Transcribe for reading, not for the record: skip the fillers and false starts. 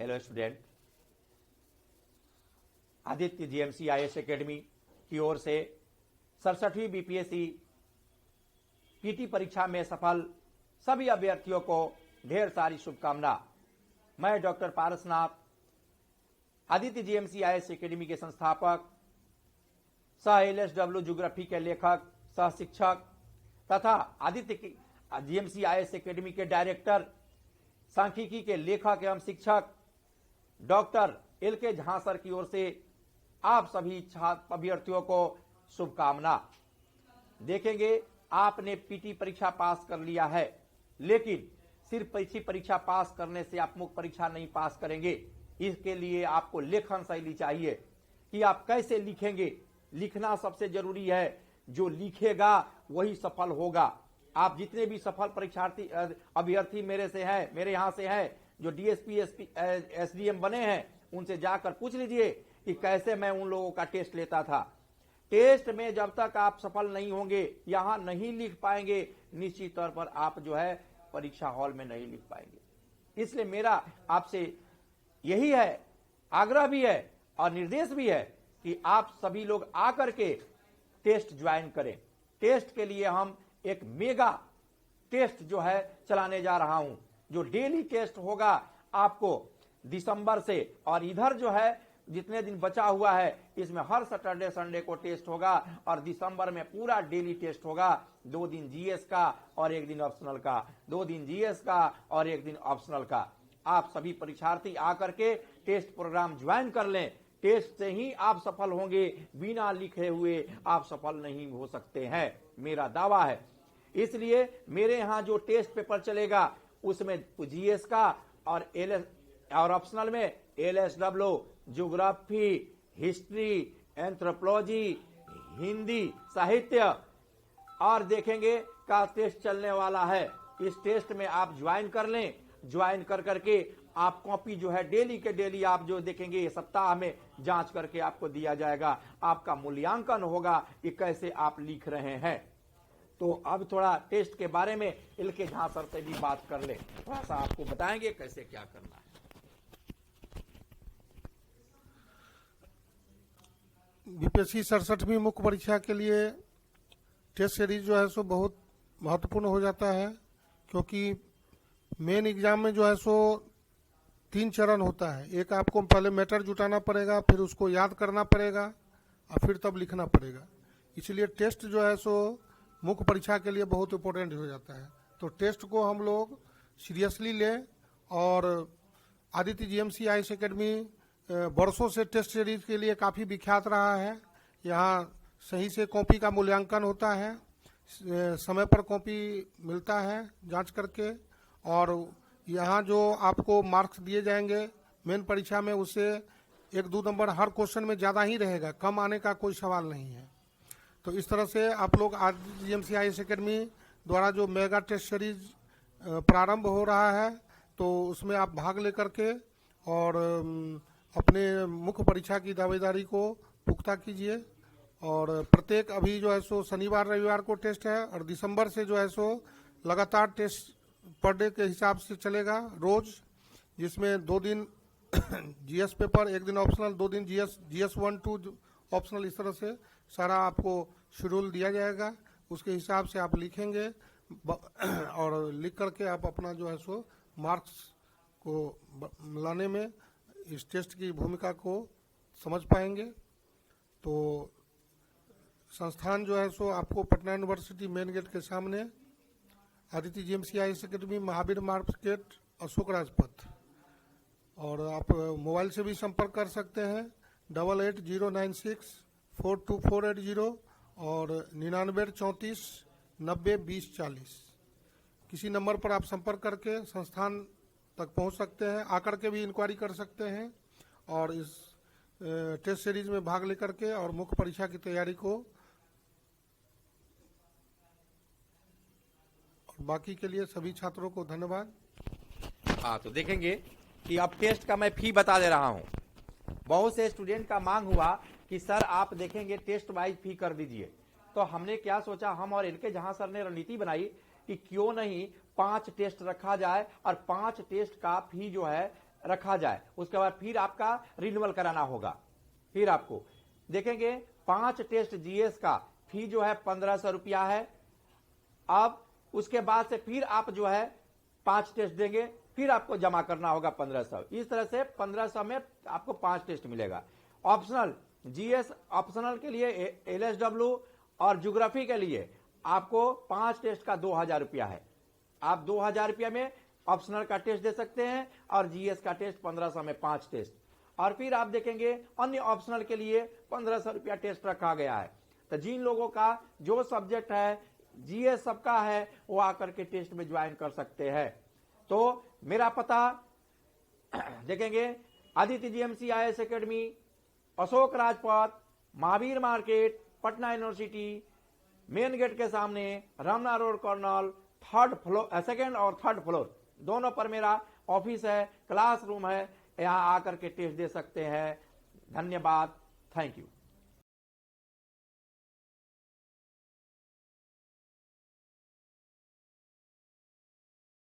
Hello student, Aditya GMC IAS academy की ओर से 67वीं BPSC PT परीक्षा में सफल सभी अभ्यर्थियों को ढेर सारी शुभकामना। मैं doctor Parasnath, Aditya GMC IAS academy के संस्थापक, सह एलएसडब्ल्यू ज्योग्राफी के लेखक, सह शिक्षक तथा आदित्य जीएमसी आईएएस एकेडमी के डायरेक्टर, सांख्यिकी के लेखक एवं शिक्षक डॉक्टर एलके झांसर की ओर से आप सभी छात्र अभ्यर्थियों को शुभकामना। देखेंगे, आपने पीटी परीक्षा पास कर लिया है, लेकिन सिर्फ पीटी परीक्षा पास करने से आप मुख्य परीक्षा नहीं पास करेंगे। इसके लिए आपको लेखन शैली चाहिए कि आप कैसे लिखेंगे। लिखना सबसे जरूरी है। जो लिखेगा वही सफल होगा। आप जितने भी सफल परीक्षार्थी अभ्यर्थी मेरे यहाँ से हैं, जो डीएसपी एसडीएम बने हैं, उनसे जाकर पूछ लीजिए कि कैसे मैं उन लोगों का टेस्ट लेता था। टेस्ट में जब तक आप सफल नहीं होंगे, यहां नहीं लिख पाएंगे, निश्चित तौर पर आप जो है परीक्षा हॉल में नहीं लिख पाएंगे। इसलिए मेरा आपसे यही है, आग्रह भी है और निर्देश भी है कि आप सभी लोग आकर के टेस्ट ज्वाइन करें। टेस्ट के लिए हम एक मेगा टेस्ट जो है चलाने जा रहा हूं, जो डेली टेस्ट होगा आपको दिसंबर से। और इधर जो है जितने दिन बचा हुआ है, इसमें हर सैटरडे संडे को टेस्ट होगा और दिसंबर में पूरा डेली टेस्ट होगा। 2 दिन जीएस का और 1 दिन ऑप्शनल का, 2 दिन जीएस का और 1 दिन ऑप्शनल का। आप सभी परीक्षार्थी आकर के टेस्ट प्रोग्राम ज्वाइन कर लें। टेस्ट से ही आप सफल होंगे, बिना लिखे हुए आप सफल नहीं हो सकते हैं, मेरा दावा है। इसलिए मेरे यहाँ जो टेस्ट पेपर चलेगा उसमें जीएस का और एलएस और ऑप्शनल में एलएसडब्ल्यू, ज्योग्राफी, हिस्ट्री, एंथ्रोपोलॉजी, हिंदी, साहित्य और देखेंगे का टेस्ट चलने वाला है। इस टेस्ट में आप ज्वाइन कर लें। ज्वाइन कर करके आप कॉपी जो है डेली के डेली आप जो देखेंगे, ये सप्ताह में जांच करके आपको दिया जाएगा। आपका मूल्यांकन होगा कि कैसे आप लिख रहे हैं। तो अब थोड़ा टेस्ट के बारे में एलके झांसर से भी बात कर ले, थोड़ा सा आपको बताएंगे कैसे क्या करना है। बीपीएससी 67वीं मुख्य परीक्षा के लिए टेस्ट सीरीज जो है सो बहुत महत्वपूर्ण हो जाता है, क्योंकि मेन एग्जाम में जो है सो 3 चरण होता है। एक आपको पहले मैटर जुटाना पड़ेगा, फिर उसको याद करना पड़ेगा और फिर तब लिखना पड़ेगा। इसलिए टेस्ट जो है सो मुख्य परीक्षा के लिए बहुत इम्पोर्टेंट हो जाता है। तो टेस्ट को हम लोग सीरियसली लें। और आदित्य जीएमसी आईएएस एकेडमी वर्षों से टेस्ट सीरीज के लिए काफ़ी विख्यात रहा है। यहाँ सही से कॉपी का मूल्यांकन होता है, समय पर कॉपी मिलता है जांच करके, और यहाँ जो आपको मार्क्स दिए जाएंगे मेन परीक्षा में, उससे 1-2 नंबर हर क्वेश्चन में ज़्यादा ही रहेगा, कम आने का कोई सवाल नहीं है। तो इस तरह से आप लोग आदित्य जीएमसी आईएएस एकेडमी द्वारा जो मेगा टेस्ट सीरीज प्रारंभ हो रहा है, तो उसमें आप भाग लेकर के और अपने मुख्य परीक्षा की दावेदारी को पुख्ता कीजिए। और प्रत्येक अभी जो है सो शनिवार रविवार को टेस्ट है, और दिसंबर से जो है सो लगातार टेस्ट पर डे के हिसाब से चलेगा रोज, जिसमें 2 दिन जीएस पेपर, 1 दिन ऑप्शनल, 2 दिन जीएस 1-2 ऑप्शनल, इस तरह से सारा आपको शेड्यूल दिया जाएगा। उसके हिसाब से आप लिखेंगे और लिख करके आप अपना जो है सो मार्क्स को लाने में इस टेस्ट की भूमिका को समझ पाएंगे। तो संस्थान जो है सो आपको पटना यूनिवर्सिटी मेन गेट के सामने Aditya GMC IAS academy, Mahavir market, Ashok Rajpath. और आप मोबाइल से भी संपर्क कर सकते हैं 8809642480 और 9934902040। किसी नंबर पर आप संपर्क करके संस्थान तक पहुंच सकते हैं, आकर के भी इंक्वायरी कर सकते हैं और इस टेस्ट सीरीज में भाग लेकर के और मुख्य परीक्षा की तैयारी को। और बाकी के लिए सभी छात्रों को धन्यवाद। हाँ, तो देखेंगे कि अब टेस्ट का मैं फी बता दे रहा हूं। बहुत से स्टूडेंट का मांग हुआ कि सर आप देखेंगे टेस्ट वाइज फी कर दीजिए। तो हमने क्या सोचा, हम और एलके झांसर ने रणनीति बनाई कि क्यों नहीं 5 टेस्ट रखा जाए और 5 टेस्ट का फी जो है रखा जाए, उसके बाद फिर आपका रिन्यूअल कराना होगा। फिर आपको देखेंगे 5 टेस्ट जीएस का फी जो है 1500 रुपया है। अब उसके बाद से फिर आप जो है 5 टेस्ट देंगे, फिर आपको जमा करना होगा 1500। इस तरह से 1500 में आपको 5 टेस्ट मिलेगा। ऑप्शनल जीएस ऑप्शनल के लिए एलएसडब्ल्यू और ज्योग्राफी के लिए आपको 5 टेस्ट का 2000 रुपया है। आप 2000 रुपया में ऑप्शनल का टेस्ट दे सकते हैं और जीएस का टेस्ट 1500 में 5 टेस्ट। और फिर आप देखेंगे अन्य ऑप्शनल के लिए 1500 रुपया टेस्ट रखा गया है। तो जिन लोगों का जो सब्जेक्ट है जीएस सबका है वो आकर के टेस्ट में ज्वाइन कर सकते हैं। तो मेरा पता देखेंगे Aditya GMC IAS academy, Ashok Rajpath, Mahavir market, Patna university, main gate के सामने, Ramna road colonel, 3rd floor, 2nd और 3rd फ्लोर दोनों पर मेरा ऑफिस है, क्लासरूम है। यहां आकर के टेस्ट दे सकते हैं। धन्यवाद, थैंक यू।